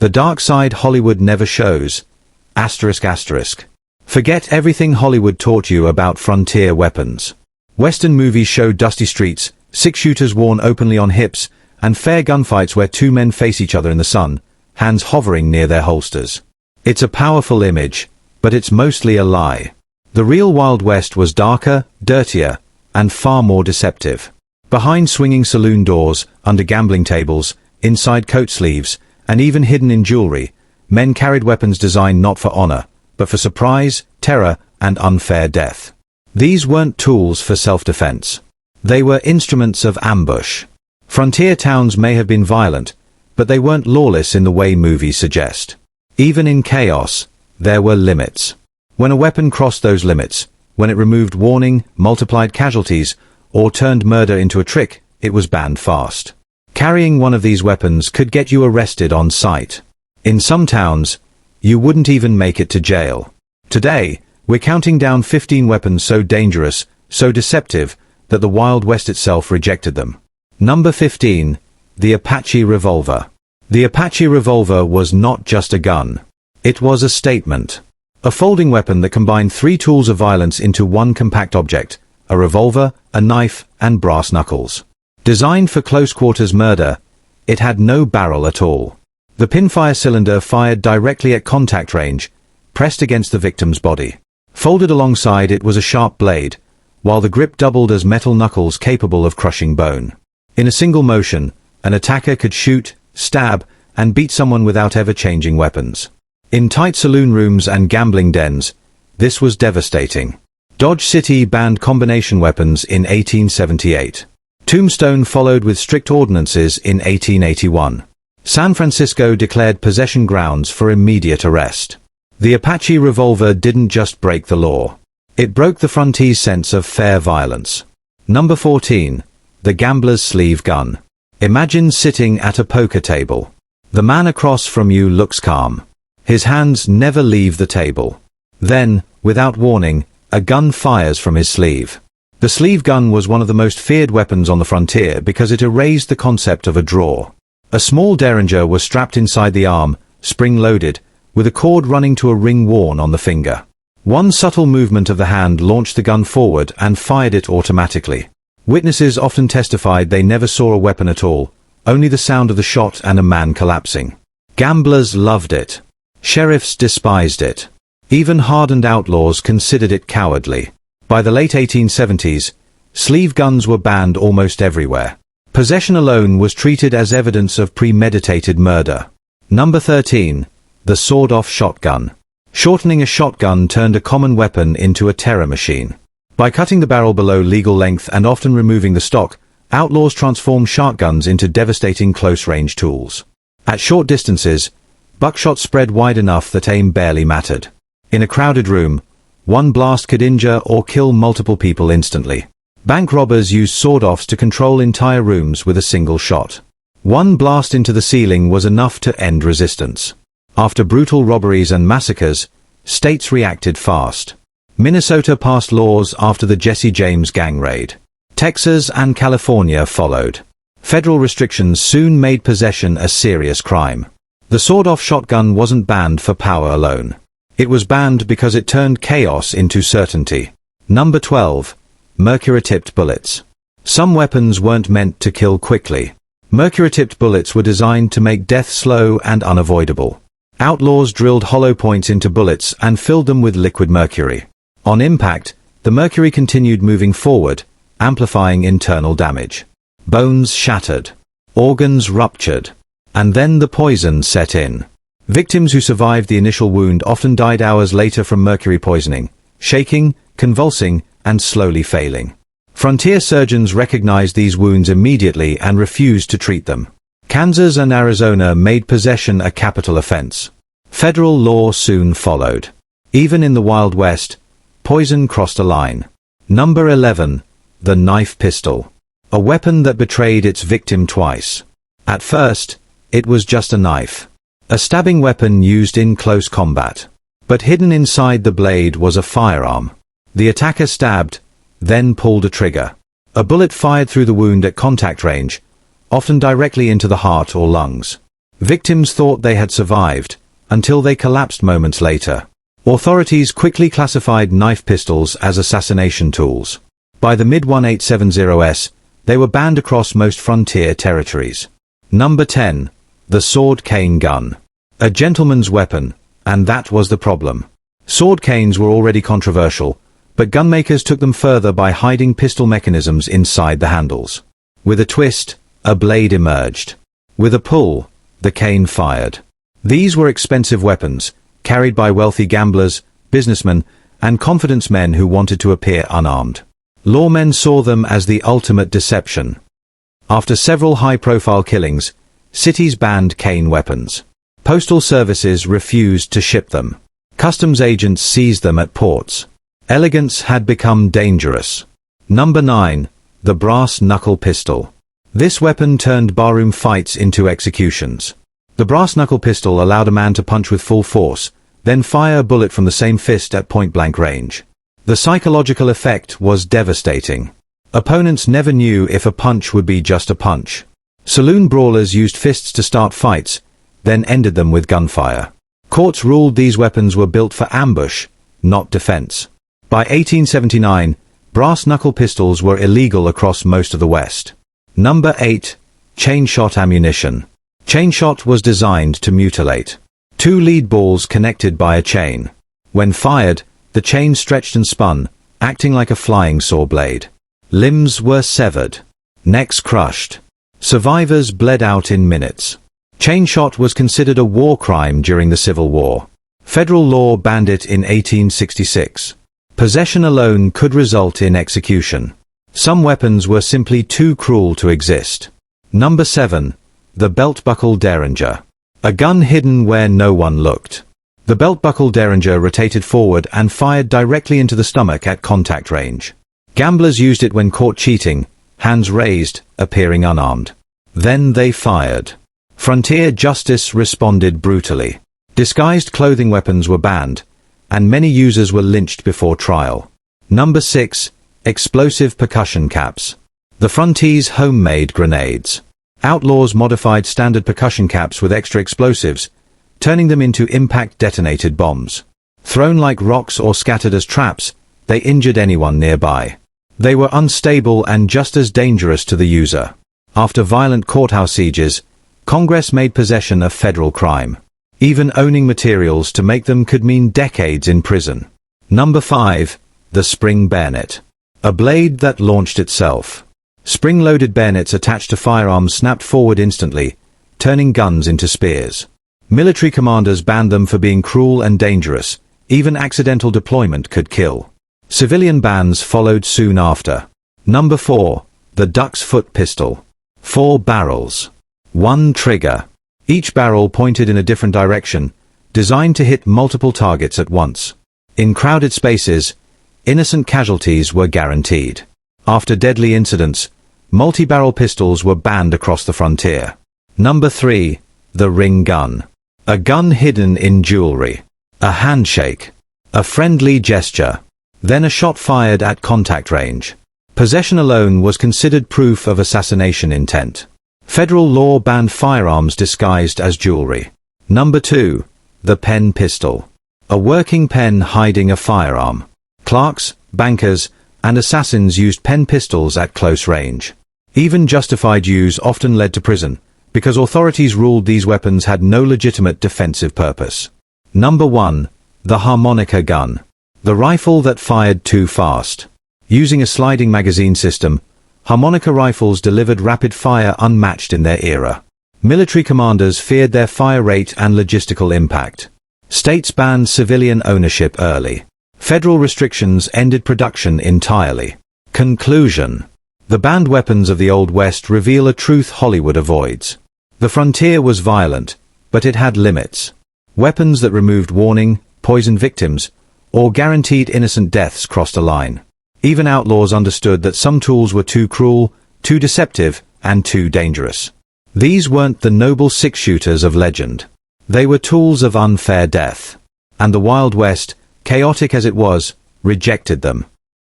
The dark side Hollywood never shows. Asterisk asterisk. Forget everything Hollywood taught you about frontier weapons. Western movies show dusty streets, six-shooters worn openly on hips, and fair gunfights where two men face each other in the sun, hands hovering near their holsters. It's a powerful image, but it's mostly a lie. The real Wild West was darker, dirtier, and far more deceptive. Behind swinging saloon doors, under gambling tables, inside coat sleeves, and even hidden in jewelry, men carried weapons designed not for honor, but for surprise, terror, and unfair death. These weren't tools for self-defense. They were instruments of ambush. Frontier towns may have been violent, but they weren't lawless in the way movies suggest. Even in chaos, there were limits. When a weapon crossed those limits, when it removed warning, multiplied casualties, or turned murder into a trick, it was banned fast. Carrying one of these weapons could get you arrested on sight. In some towns, you wouldn't even make it to jail. Today, we're counting down 15 weapons so dangerous, so deceptive, that the Wild West itself rejected them. Number 15. The Apache Revolver. The Apache Revolver was not just a gun. It was a statement. A folding weapon that combined three tools of violence into one compact object: a revolver, a knife, and brass knuckles. Designed for close-quarters murder, it had no barrel at all. The pinfire cylinder fired directly at contact range, pressed against the victim's body. Folded alongside it was a sharp blade, while the grip doubled as metal knuckles capable of crushing bone. In a single motion, an attacker could shoot, stab, and beat someone without ever changing weapons. In tight saloon rooms and gambling dens, this was devastating. Dodge City banned combination weapons in 1878. Tombstone followed with strict ordinances in 1881. San Francisco declared possession grounds for immediate arrest. The Apache Revolver didn't just break the law. It broke the frontier's sense of fair violence. Number 14. The Gambler's Sleeve Gun. Imagine sitting at a poker table. The man across from you looks calm. His hands never leave the table. Then, without warning, a gun fires from his sleeve. The sleeve gun was one of the most feared weapons on the frontier because it erased the concept of a draw. A small derringer was strapped inside the arm, spring-loaded, with a cord running to a ring worn on the finger. One subtle movement of the hand launched the gun forward and fired it automatically. Witnesses often testified they never saw a weapon at all, only the sound of the shot and a man collapsing. Gamblers loved it. Sheriffs despised it. Even hardened outlaws considered it cowardly. By the late 1870s, sleeve guns were banned almost everywhere. Possession alone was treated as evidence of premeditated murder. Number 13. The sawed-off shotgun. Shortening a shotgun turned a common weapon into a terror machine. By cutting the barrel below legal length and often removing the stock, outlaws transformed shotguns into devastating close-range tools. At short distances, buckshot spread wide enough that aim barely mattered. In a crowded room, one blast could injure or kill multiple people instantly. Bank robbers used sawed-offs to control entire rooms with a single shot. One blast into the ceiling was enough to end resistance. After brutal robberies and massacres, states reacted fast. Minnesota passed laws after the Jesse James gang raid. Texas and California followed. Federal restrictions soon made possession a serious crime. The sawed-off shotgun wasn't banned for power alone. It was banned because it turned chaos into certainty. Number 12. Mercury-tipped bullets. Some weapons weren't meant to kill quickly. Mercury-tipped bullets were designed to make death slow and unavoidable. Outlaws drilled hollow points into bullets and filled them with liquid mercury. On impact, the mercury continued moving forward, amplifying internal damage. Bones shattered. Organs ruptured. And then the poison set in. Victims who survived the initial wound often died hours later from mercury poisoning, shaking, convulsing, and slowly failing. Frontier surgeons recognized these wounds immediately and refused to treat them. Kansas and Arizona made possession a capital offense. Federal law soon followed. Even in the Wild West, poison crossed a line. Number 11. The knife pistol. A weapon that betrayed its victim twice. At first, it was just a knife. A stabbing weapon used in close combat. But hidden inside the blade was a firearm. The attacker stabbed, then pulled a trigger. A bullet fired through the wound at contact range, often directly into the heart or lungs. Victims thought they had survived, until they collapsed moments later. Authorities quickly classified knife pistols as assassination tools. By the mid-1870s, they were banned across most frontier territories. Number 10. The sword cane gun. A gentleman's weapon, and that was the problem. Sword canes were already controversial, but gunmakers took them further by hiding pistol mechanisms inside the handles. With a twist, a blade emerged. With a pull, the cane fired. These were expensive weapons, carried by wealthy gamblers, businessmen, and confidence men who wanted to appear unarmed. Lawmen saw them as the ultimate deception. After several high-profile killings, cities banned cane weapons. Postal services refused to ship them. Customs agents seized them at ports. Elegance had become dangerous. Number 9. The brass knuckle pistol. This weapon turned barroom fights into executions. The brass knuckle pistol allowed a man to punch with full force, then fire a bullet from the same fist at point-blank range. The psychological effect was devastating. Opponents never knew if a punch would be just a punch. Saloon brawlers used fists to start fights, then ended them with gunfire. Courts ruled these weapons were built for ambush, not defense. By 1879, brass knuckle pistols were illegal across most of the West. Number 8. Chain-shot ammunition. Chain-shot was designed to mutilate. Two lead balls connected by a chain. When fired, the chain stretched and spun, acting like a flying saw blade. Limbs were severed. Necks crushed. Survivors bled out in minutes. Chain-shot was considered a war crime during the Civil War. Federal law banned it in 1866. Possession alone could result in execution. Some weapons were simply too cruel to exist. Number 7. The belt-buckle derringer. A gun hidden where no one looked. The belt-buckle derringer rotated forward and fired directly into the stomach at contact range. Gamblers used it when caught cheating, hands raised, appearing unarmed. Then they fired. Frontier justice responded brutally. Disguised clothing weapons were banned, and many users were lynched before trial. Number 6. Explosive percussion caps. The frontier's homemade grenades. Outlaws modified standard percussion caps with extra explosives, turning them into impact-detonated bombs. Thrown like rocks or scattered as traps, they injured anyone nearby. They were unstable and just as dangerous to the user. After violent courthouse sieges, Congress made possession a federal crime. Even owning materials to make them could mean decades in prison. Number 5. The spring bayonet. A blade that launched itself. Spring-loaded bayonets attached to firearms snapped forward instantly, turning guns into spears. Military commanders banned them for being cruel and dangerous. Even accidental deployment could kill. Civilian bans followed soon after. Number 4. The duck's foot pistol. 4 barrels. 1 trigger. Each barrel pointed in a different direction, designed to hit multiple targets at once. In crowded spaces, innocent casualties were guaranteed. After deadly incidents, multi-barrel pistols were banned across the frontier. Number 3. The ring gun. A gun hidden in jewelry. A handshake. A friendly gesture. Then a shot fired at contact range. Possession alone was considered proof of assassination intent. Federal law banned firearms disguised as jewelry. Number 2. The pen pistol. A working pen hiding a firearm. Clerks, bankers, and assassins used pen pistols at close range. Even justified use often led to prison, because authorities ruled these weapons had no legitimate defensive purpose. Number 1. The harmonica gun. The rifle that fired too fast. Using a sliding magazine system, harmonica rifles delivered rapid fire unmatched in their era. Military commanders feared their fire rate and logistical impact. States banned civilian ownership early. Federal restrictions ended production entirely. Conclusion. The banned weapons of the Old West reveal a truth Hollywood avoids. The frontier was violent, but it had limits. Weapons that removed warning, poisoned victims, or guaranteed innocent deaths crossed a line. Even outlaws understood that some tools were too cruel, too deceptive, and too dangerous. These weren't the noble six-shooters of legend. They were tools of unfair death. And the Wild West, chaotic as it was, rejected them.